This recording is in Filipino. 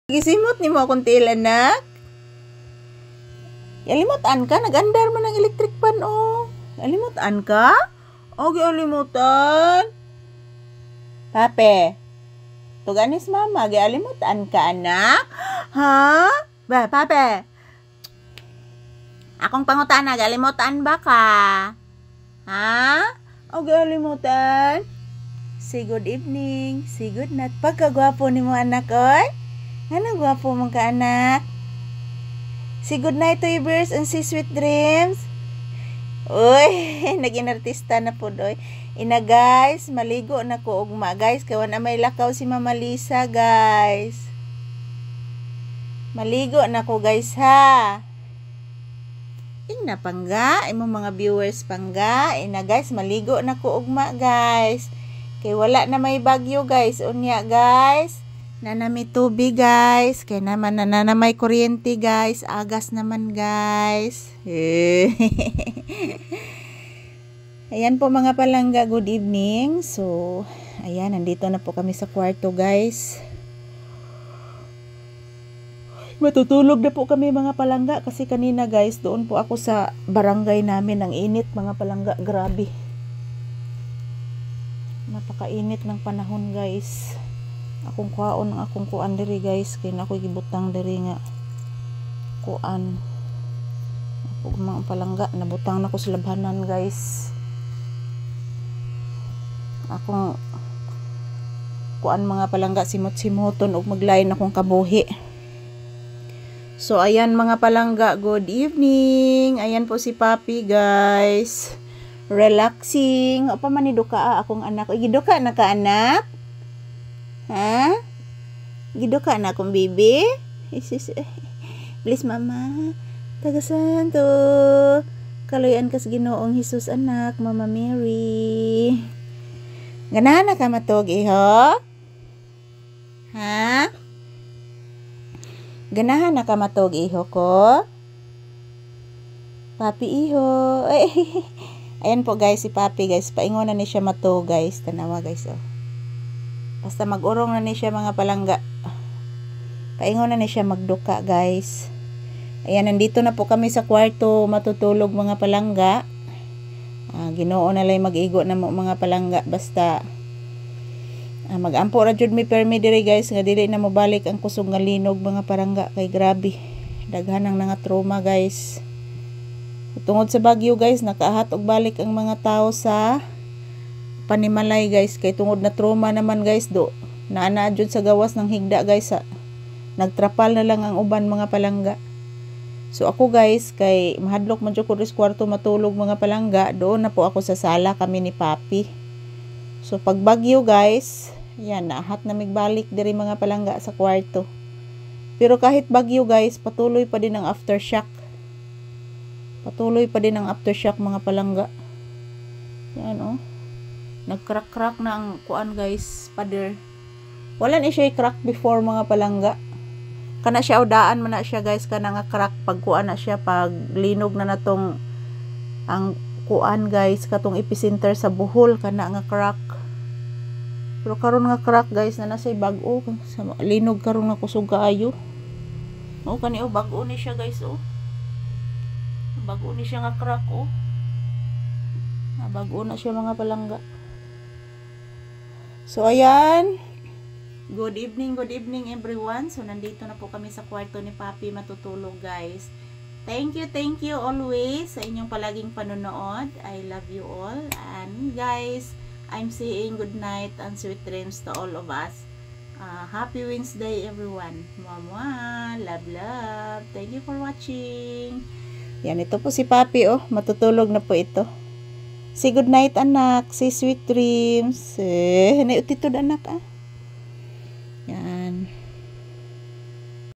Gisimot ni mo akong til, anak. Yalimutan ka, nag-andar man ang electric pan, oh. Yalimutan ka? O, gialimutan. Pape, tuganis mama, gialimutan ka, anak? Ha? Ba, pape. Akong pangutana, gialimutan ba ka? Ha? O, gialimutan. Say good evening, say good night. Pagkagwapo ni mo, anak, oy. Ano gwapo mong ka, anak? Say good night to you, birds, and say sweet dreams. Uy, naging artista na po, doy. Ina, guys, maligo na ko ugma, guys. Kaya na may lakaw si Mama Lisa, guys. Maligo na ko, guys, ha. Ina, pangga. Imo mga viewers, pangga. Ina, guys, maligo na ko ugma, guys. Kaya wala na may bagyo, guys. Unya, guys. Nanami tubig, guys. Kaya naman nanamay kuryente, guys. Agas naman, guys. Ayan po mga palangga. Good evening. So, ayan. Nandito na po kami sa kwarto, guys. Matutulog na po kami mga palangga. Kasi kanina, guys, doon po ako sa barangay namin. Ang init, mga palangga. Grabe. Napakainit ng panahon, guys. Akong kuhaon ang akong kuan diri, guys, kay na ako gibutang diri nga kuan. Ako mga palangga nabutang na ko sa labhanan, guys. Akong kuan mga palangga simot-simoton ug maglain akong kabuhi. So ayan mga palangga, good evening. Ayan po si Papi, guys. Relaxing. O pa man iduka akong anak. Giduka na ka, anak? Ha? Gido ka na akong baby? Please, mama. Tagasanto. Kaloyan kas Ginoong Hesus, anak. Mama Mary. Ganahan na ka matog, iho? Ha? Ganahan na ka matog, iho ko? Papi, iho. Ayan po, guys, si Papi, guys. Paingon na ni siya matog, guys. Tanawa, guys, oh. Basta mag-urong na ni siya mga palangga. Paingon na ni siya magduka, guys. Ayan, nandito na po kami sa kwarto matutulog mga palangga. Ginoo na lang mag-igo na mo mga palangga. Basta mag-ampo ra jud mi permi diri, guys. Nga dili na mo balik ang kusog nga linog mga palangga. Kay grabe. Daghan ang nga trauma, guys. Tungod sa bagyo, guys, nakahat og balik ang mga tao sa Panimalay, guys, kay tungod na trauma naman, guys, do naana jud sa gawas ng higda, guys, nagtrapal na lang ang uban mga palangga. So ako, guys, kay mahadlok man jud ko sa kwarto matulog mga palangga, doon na po ako sa sala kami ni Papi. So pag bagyo, guys, yan nahat na migbalik diri mga palangga sa kwarto. Pero kahit bagyo, guys, patuloy pa din ang aftershock. Patuloy pa din ang aftershock mga palangga. Yan, oh. Nagcrack-crack na ang kuan, guys, pader. Wala ni siya i-crack before mga palangga. Kana siya udaan man na siya, guys, kana nga crack pag kuan na siya, pag linog na natong ang kuan, guys, katong epicenter sa buhol, kana nga crack. Pero karon nga crack, guys, na nasa bag-o, linog karon nga kusog kaayo. O kani, bag-o ni siya, guys, oh. Bag-o ni siya nga crack, oh. Bag-o na siya mga palangga. So, ayan. Good evening everyone. So, nandito na po kami sa kwarto ni Papi matutulog, guys. Thank you always sa inyong palaging panonood. I love you all. And, guys, I'm saying good night and sweet dreams to all of us. Happy Wednesday, everyone. Mwah, love, love. Thank you for watching. Yan, ito po si Papi, oh. Matutulog na po ito. Say good night, anak. Say sweet dreams. Nautitod, anak, ah.